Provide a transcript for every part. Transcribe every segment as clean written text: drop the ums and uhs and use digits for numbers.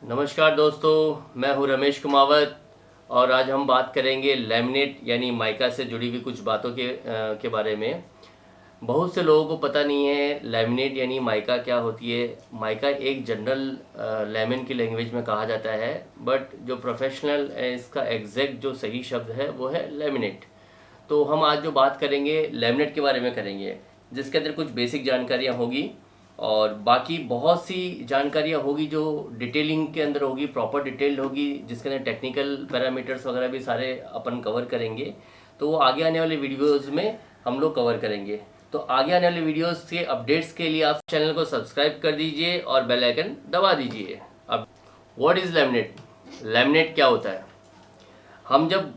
नमस्कार दोस्तों, मैं हूं रमेश कुमावत और आज हम बात करेंगे लैमिनेट यानी माइका से जुड़ी हुई कुछ बातों के बारे में। बहुत से लोगों को पता नहीं है लैमिनेट यानी माइका क्या होती है। माइका एक जनरल लैमिन की लैंग्वेज में कहा जाता है, बट जो प्रोफेशनल इसका एग्जैक्ट जो सही शब्द है वो है लैमिनेट। तो हम आज जो बात करेंगे लैमिनेट के बारे में करेंगे, जिसके अंदर कुछ बेसिक जानकारियाँ होगी और बाकी बहुत सी जानकारियाँ होगी जो डिटेलिंग के अंदर होगी, प्रॉपर डिटेल्ड होगी, जिसके अंदर टेक्निकल पैरामीटर्स वगैरह भी सारे अपन कवर करेंगे। तो वो आगे आने वाले वीडियोज़ में हम लोग कवर करेंगे। तो आगे आने वाले वीडियोज़ के अपडेट्स के लिए आप चैनल को सब्सक्राइब कर दीजिए और बेल आइकन दबा दीजिए। अब व्हाट इज़ लैमिनेट? लैमिनेट क्या होता है? हम जब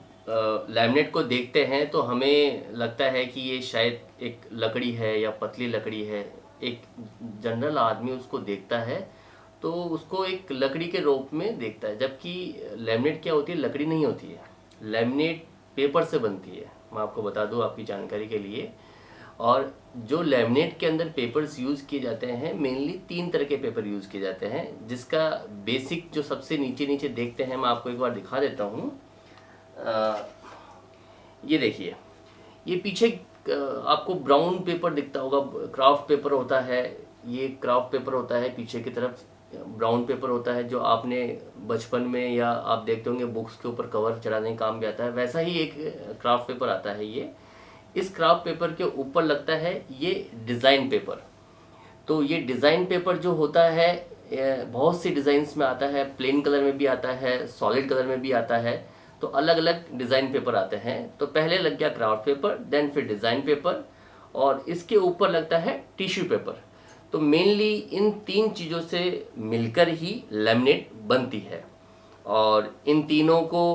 लैमिनेट को देखते हैं तो हमें लगता है कि ये शायद एक लकड़ी है या पतली लकड़ी है। एक जनरल आदमी उसको देखता है तो उसको एक लकड़ी के रूप में देखता है, जबकि लैमिनेट क्या होती है? लकड़ी नहीं होती है। लैमिनेट पेपर से बनती है। मैं आपको बता दूं आपकी जानकारी के लिए। और जो लैमिनेट के अंदर पेपर्स यूज़ किए जाते हैं, मेनली 3 तरह के पेपर यूज़ किए जाते हैं, जिसका बेसिक जो सबसे नीचे नीचे देखते हैं, मैं आपको एक बार दिखा देता हूँ। ये देखिए, ये पीछे आपको ब्राउन पेपर दिखता होगा, क्राफ्ट पेपर होता है। ये क्राफ्ट पेपर होता है, पीछे की तरफ ब्राउन पेपर होता है, जो आपने बचपन में या आप देखते होंगे बुक्स के ऊपर कवर चढ़ाने का काम भी आता है। वैसा ही एक क्राफ्ट पेपर आता है ये। इस क्राफ्ट पेपर के ऊपर लगता है ये डिज़ाइन पेपर। तो ये डिज़ाइन पेपर जो होता है, बहुत सी डिज़ाइंस में आता है, प्लेन कलर में भी आता है, सॉलिड कलर में भी आता है। तो अलग अलग डिज़ाइन पेपर आते हैं। तो पहले लग गया क्राफ्ट पेपर, देन फिर डिज़ाइन पेपर, और इसके ऊपर लगता है टिश्यू पेपर। तो मेनली इन 3 चीज़ों से मिलकर ही लैमिनेट बनती है। और इन तीनों को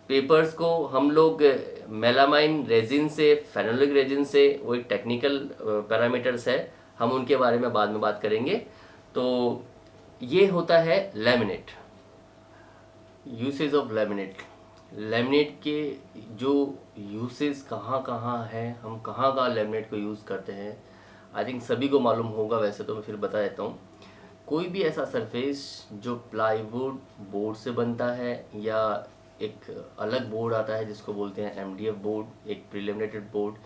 पेपर्स को हम लोग मेलामाइन रेजिन से, फेनोलिक रेजिन से, वो एक टेक्निकल पैरामीटर्स है, हम उनके बारे में बाद में बात करेंगे। तो ये होता है laminate. Usage of laminate. Laminate के जो यूसेज कहाँ कहाँ है, हम कहाँ कहाँ लैमिनेट को यूज़ करते हैं, आई थिंक सभी को मालूम होगा। वैसे तो मैं फिर बता देता हूँ। कोई भी ऐसा सरफेस जो प्लाईवुड बोर्ड से बनता है, या एक अलग बोर्ड आता है जिसको बोलते हैं एमडीएफ बोर्ड, एक प्रीलेमिनेटेड बोर्ड,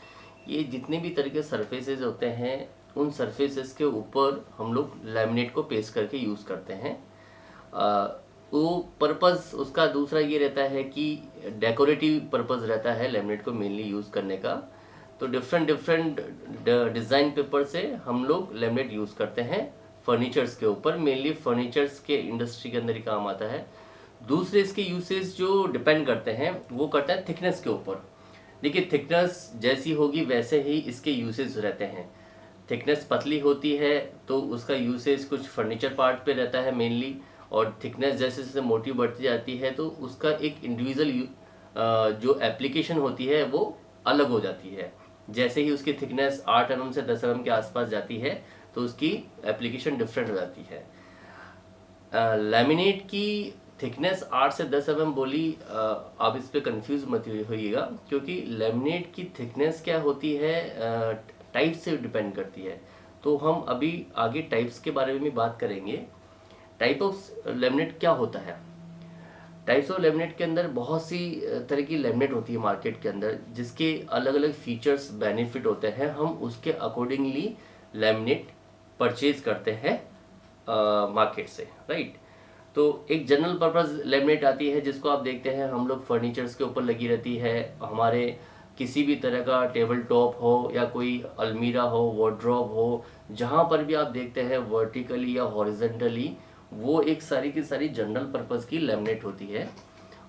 ये जितने भी तरह के सरफेसेस होते हैं, उन सरफेसेस के ऊपर हम लोग लैमिनेट को पेस्ट करके यूज़ करते हैं। वो पर्पज़ उसका दूसरा ये रहता है कि डेकोरेटिव पर्पज़ रहता है लैमिनेट को मेनली यूज़ करने का। तो डिफरेंट डिफरेंट डिज़ाइन पेपर से हम लोग लैमिनेट यूज़ करते हैं फर्नीचर्स के ऊपर। मेनली फर्नीचर्स के इंडस्ट्री के अंदर ही काम आता है। दूसरे इसके यूसेज जो डिपेंड करते हैं वो करता है थिकनेस के ऊपर। देखिए, थिकनेस जैसी होगी वैसे ही इसके यूसेज रहते हैं। थिकनेस पतली होती है तो उसका यूसेज कुछ फर्नीचर पार्ट पे रहता है मेनली, और थिकनेस जैसे जैसे मोटी बढ़ती जाती है तो उसका एक इंडिविजुअल जो एप्लीकेशन होती है वो अलग हो जाती है। जैसे ही उसकी थिकनेस 8 mm से 10 mm के आसपास जाती है तो उसकी एप्लीकेशन डिफरेंट हो जाती है। लैमिनेट की थिकनेस 8 से 10 mm बोली, आप इस पर कंफ्यूज मत होइएगा, क्योंकि लैमिनेट की थिकनेस क्या होती है टाइप से डिपेंड करती है। तो हम अभी आगे टाइप्स के बारे में भी बात करेंगे। टाइप ऑफ लेमिनेट क्या होता है? टाइप्स ऑफ लेमिनेट के अंदर बहुत सी तरह की लेमिनेट होती है मार्केट के अंदर, जिसके अलग अलग फीचर्स बेनिफिट होते हैं। हम उसके अकॉर्डिंगली लेमिनेट परचेज करते हैं मार्केट से, राइट। तो एक जनरल पर्पस लेमिनेट आती है जिसको आप देखते हैं हम लोग फर्नीचर्स के ऊपर लगी रहती है। हमारे किसी भी तरह का टेबल टॉप हो या कोई अलमीरा हो, वार्डरोब हो, जहाँ पर भी आप देखते हैं वर्टिकली या हॉरिजेंटली, वो एक सारी की सारी जनरल पर्पस की लेमिनेट होती है।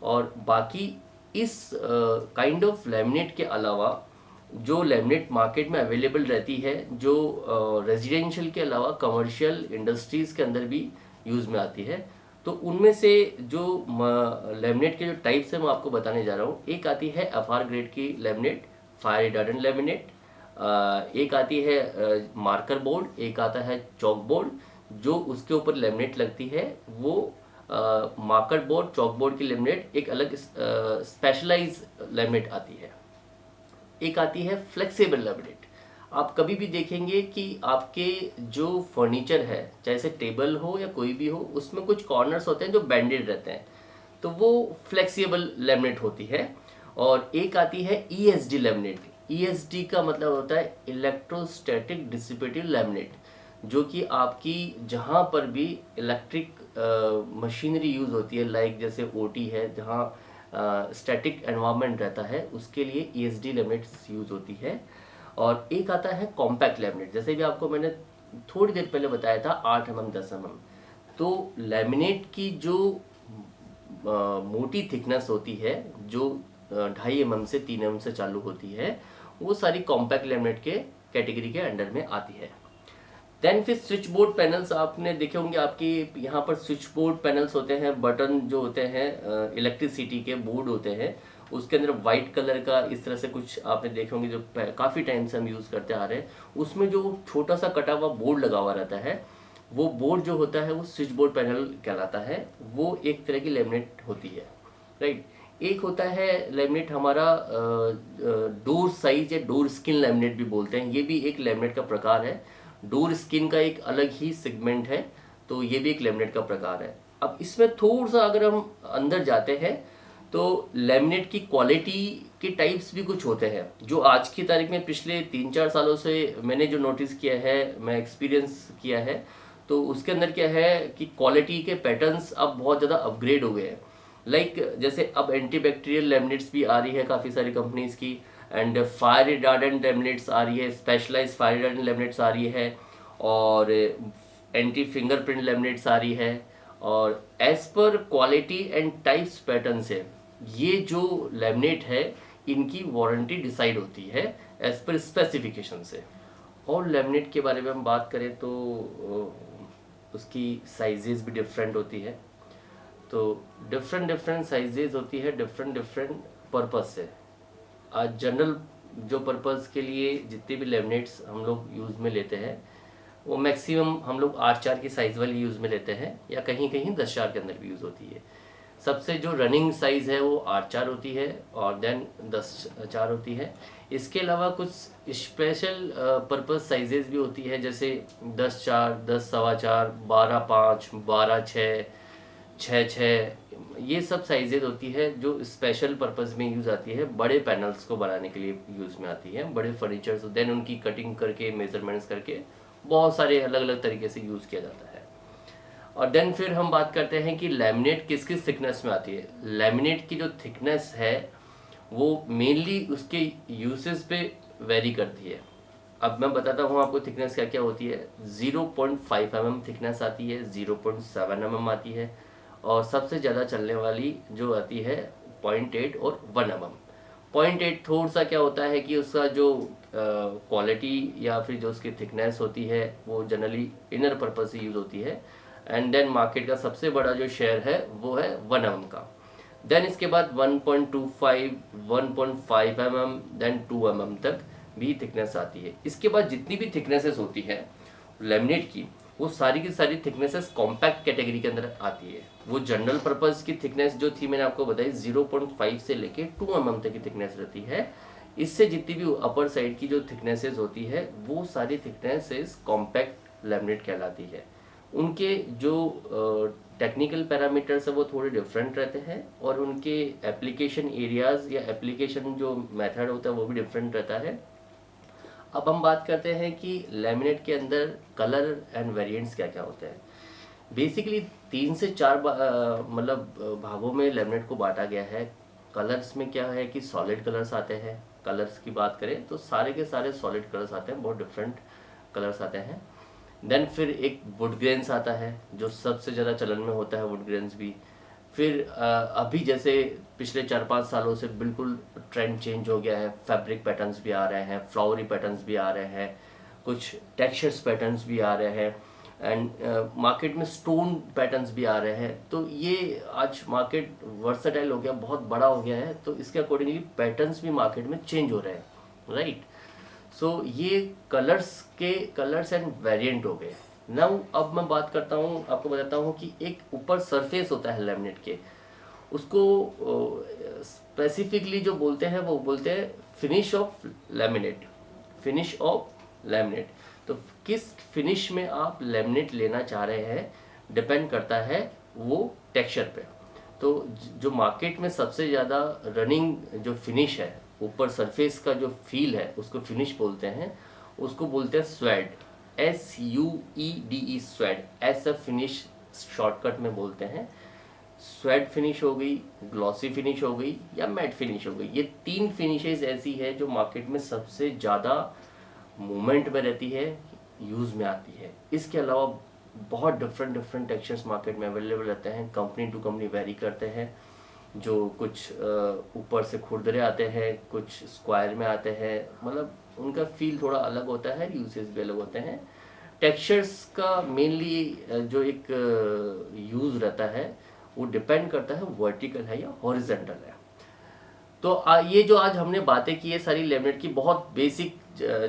और बाकी इस काइंड ऑफ लेमिनेट के अलावा जो लेमिनेट मार्केट में अवेलेबल रहती है, जो रेजिडेंशियल के अलावा कमर्शियल इंडस्ट्रीज़ के अंदर भी यूज़ में आती है, तो उनमें से जो लेमिनेट के जो टाइप्स हैं मैं आपको बताने जा रहा हूँ। एक आती है एफआर ग्रेड की लेमिनेट, फायर रिटार्डेंट लेमिनेट। एक आती है मार्कर बोर्ड, एक आता है चौक बोर्ड। जो उसके ऊपर लेमिनेट लगती है वो मार्कर बोर्ड, चौक बोर्ड की लेमिनेट एक अलग स्पेशलाइज लेमिनेट आती है। एक आती है फ्लेक्सिबल लेमिनेट। आप कभी भी देखेंगे कि आपके जो फर्नीचर है, चाहे से टेबल हो या कोई भी हो, उसमें कुछ कॉर्नर्स होते हैं जो बेंडेड रहते हैं, तो वो फ्लेक्सिबल लेमिनेट होती है। और एक आती है ईएसडी लेमिनेट। ईएसडी का मतलब होता है इलेक्ट्रोस्टैटिक डिसिपेटिव लेमिनेट, जो कि आपकी जहाँ पर भी इलेक्ट्रिक मशीनरी यूज़ होती है, लाइक जैसे ओटी है, जहाँ स्टैटिक एनवायरनमेंट रहता है, उसके लिए ईएसडी लेमिनेट्स यूज़ होती है। और एक आता है कॉम्पैक्ट लेमिनेट, जैसे भी आपको मैंने थोड़ी देर पहले बताया था 8 mm 10 mm। तो लेमिनेट की जो मोटी थिकनेस होती है, जो 2.5 mm से 3 mm से चालू होती है, वो सारी कॉम्पैक्ट लेमिनेट के कैटेगरी के अंडर में आती है। देन फिर स्विच बोर्ड पैनल्स आपने देखे होंगे, आपके यहाँ पर स्विच बोर्ड पैनल्स होते हैं, बटन जो होते हैं इलेक्ट्रिसिटी के बोर्ड होते हैं, उसके अंदर वाइट कलर का इस तरह से कुछ आपने देखे होंगे, जो काफ़ी टाइम से हम यूज़ करते आ रहे हैं। उसमें जो छोटा सा कटा हुआ बोर्ड लगा हुआ रहता है, वो बोर्ड जो होता है वो स्विच बोर्ड पैनल कहलाता है। वो एक तरह की लेमिनेट होती है, राइट। एक होता है लेमिनेट हमारा डोर साइज या डोर स्किन लेमिनेट भी बोलते हैं, ये भी एक लेमिनेट का प्रकार है। डोर स्किन का एक अलग ही सेगमेंट है, तो ये भी एक लेमिनेट का प्रकार है। अब इसमें थोड़ा सा अगर हम अंदर जाते हैं, तो लेमिनेट की क्वालिटी के टाइप्स भी कुछ होते हैं, जो आज की तारीख में पिछले 3-4 सालों से मैंने जो नोटिस किया है, मैं एक्सपीरियंस किया है, तो उसके अंदर क्या है कि क्वालिटी के पैटर्न्स अब बहुत ज़्यादा अपग्रेड हो गए हैं। लाइक जैसे अब एंटीबैक्टीरियल लेमिनेट्स भी आ रही है काफ़ी सारी कंपनीज की, एंड फायर रिटार्डेंट लेमिनेट्स आ रही है, स्पेशलाइज्ड फायर रिटार्डेंट लेमिनेट्स आ रही है, और एंटी फिंगरप्रिंट लेमिनेट्स आ रही है। और as per quality and types pattern से ये जो लेमिनेट है, इनकी वारंटी डिसाइड होती है एज पर स्पेसिफिकेशन से। और लेमिनेट के बारे में हम बात करें तो उसकी साइजेस भी डिफरेंट होती है, तो डिफरेंट डिफरेंट साइजेस होती है डिफरेंट डिफरेंट पर्पस से। आज जनरल जो पर्पस के लिए जितने भी लेमिनेट्स हम लोग यूज़ में लेते हैं, वो मैक्सिमम हम लोग 8x4 की साइज़ वाली यूज़ में लेते हैं, या कहीं कहीं 10x4 के अंदर भी यूज़ होती है। सबसे जो रनिंग साइज़ है वो 8x4 होती है, और देन 10x4 होती है। इसके अलावा कुछ स्पेशल पर्पस साइजेस भी होती है, जैसे 10x4, 10 सवा 4, 12-5, 12-6, 6-6, ये सब साइजेज होती है जो स्पेशल पर्पस में यूज़ आती है, बड़े पैनल्स को बनाने के लिए यूज़ में आती है, बड़े फर्नीचर्स। देन उनकी कटिंग करके, मेजरमेंट्स करके बहुत सारे अलग अलग तरीके से यूज़ किया जाता है। और देन फिर हम बात करते हैं कि लेमिनेट किस किस थिकनेस में आती है। लेमिनेट की जो थिकनेस है वो मेनली उसके यूसेस पे वेरी करती है। अब मैं बताता हूँ आपको थिकनेस क्या क्या होती है। 0.5 mm थिकनेस आती है, 0.7 mm आती है, और सबसे ज़्यादा चलने वाली जो आती है 0.8 और 1 mm। 0.8 थोड़ा सा क्या होता है कि उसका जो क्वालिटी या फिर जो उसकी थिकनेस होती है वो जनरली इनर पर्पज से यूज़ होती है। एंड देन मार्केट का सबसे बड़ा जो शेयर है वो है 1 mm का। देन इसके बाद 1.25, 1.5 mm, देन 2 mm तक भी थिकनेस आती है। इसके बाद जितनी भी थिकनेसेस होती है लेमिनेट की, वो सारी की सारी थिकनेसेस कॉम्पैक्ट कैटेगरी के अंदर आती है। वो जनरल पर्पस की थिकनेस जो थी मैंने आपको बताई 0.5 से लेके 2 mm तक की थिकनेस रहती है। इससे जितनी भी अपर साइड की जो थिकनेसेस होती है वो सारी थिकनेसेस कॉम्पैक्ट लेमिनेट कहलाती है। उनके जो टेक्निकल पैरामीटर्स है वो थोड़े डिफरेंट रहते हैं, और उनके एप्लीकेशन एरियाज या एप्लीकेशन जो मेथड होता है वो भी डिफरेंट रहता है। अब हम बात करते हैं कि लेमिनेट के अंदर कलर एंड वेरिएंट्स क्या क्या होते हैं। बेसिकली 3 से 4 मतलब भागों में लेमिनेट को बांटा गया है। कलर्स में क्या है कि सॉलिड कलर्स आते हैं। कलर्स की बात करें तो सारे के सारे सॉलिड कलर्स आते हैं, बहुत डिफरेंट कलर्स आते हैं। देन फिर एक वुड ग्रेन्स आता है जो सबसे ज़्यादा चलन में होता है, वुड ग्रेन्स भी। फिर अभी जैसे पिछले 4-5 सालों से बिल्कुल ट्रेंड चेंज हो गया है, फैब्रिक पैटर्न्स भी आ रहे हैं, फ्लावरी पैटर्न्स भी आ रहे हैं, कुछ टेक्सचर्स पैटर्न्स भी आ रहे हैं, एंड मार्केट में स्टोन पैटर्न्स भी आ रहे हैं। तो ये आज मार्केट वर्सेटाइल हो गया, बहुत बड़ा हो गया है, तो इसके अकॉर्डिंगली पैटर्न्स भी मार्केट में चेंज हो रहे हैं, राइट। सो ये कलर्स एंड वेरिएंट हो गए। नाउ अब मैं बात करता हूँ, आपको बताता हूँ कि एक ऊपर सरफेस होता है लेमिनेट के, उसको स्पेसिफिकली जो बोलते हैं वो बोलते हैं finish off laminate, finish off laminate. तो किस फिनिश में आप लैमिनेट लेना चाह रहे हैं डिपेंड करता है वो टेक्सचर पे। तो जो मार्केट में सबसे ज़्यादा रनिंग जो फिनिश है, ऊपर सरफेस का जो फील है उसको फिनिश बोलते हैं, उसको बोलते हैं स्वेड, SUEDE स्वेड, ऐसा फिनिश शॉर्टकट में बोलते हैं। स्वेट फिनिश हो गई, ग्लॉसी फिनिश हो गई या मैट फिनिश हो गई, ये 3 फिनिशेस ऐसी है जो मार्केट में सबसे ज़्यादा मूवमेंट में रहती है, यूज़ में आती है। इसके अलावा बहुत डिफरेंट डिफरेंट टेक्सचर्स मार्केट में अवेलेबल रहते हैं, कंपनी टू कंपनी वेरी करते हैं। जो कुछ ऊपर से खुरदरे आते हैं, कुछ स्क्वायर में आते हैं, मतलब उनका फील थोड़ा अलग होता है, यूसेज भी अलग होते हैं। टेक्सचर्स का मेनली जो एक यूज़ रहता है वो डिपेंड करता है वर्टिकल है या हॉरिजेंटल है। तो ये जो आज हमने बातें की है सारी लेमिनेट की, बहुत बेसिक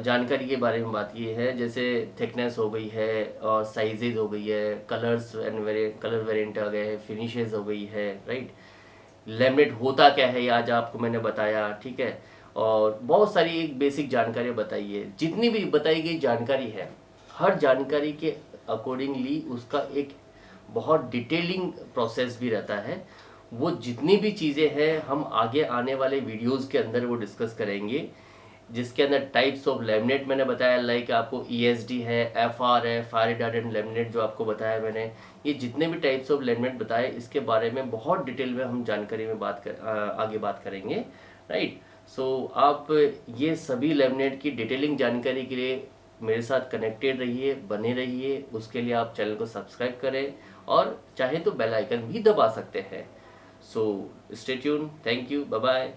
जानकारी के बारे में बात की है, जैसे थिकनेस हो गई है और साइजेज हो गई है, कलर्स एंड कलर वेरिएंट आ गए हैं, फिनिशेस हो गई है, राइट। लेमिनेट होता क्या है ये आज आपको मैंने बताया, ठीक है। और बहुत सारी एक बेसिक जानकारी बताई है। जितनी भी बताई गई जानकारी है, हर जानकारी के अकॉर्डिंगली उसका एक बहुत डिटेलिंग प्रोसेस भी रहता है। वो जितनी भी चीज़ें हैं हम आगे आने वाले वीडियोस के अंदर वो डिस्कस करेंगे, जिसके अंदर टाइप्स ऑफ लेमिनेट मैंने बताया, लाइक आपको ESD है, FR है, फायर रिटार्डेंट लेमिनेट जो आपको बताया मैंने, ये जितने भी टाइप्स ऑफ लेमिनेट बताए इसके बारे में बहुत डिटेल में हम जानकारी में आगे बात करेंगे, राइट। सो आप ये सभी लेमिनेट की डिटेलिंग जानकारी के लिए मेरे साथ कनेक्टेड रहिए, बने रहिए। उसके लिए आप चैनल को सब्सक्राइब करें और चाहे तो बेल आइकन भी दबा सकते हैं। So stay tune, thank you, bye bye.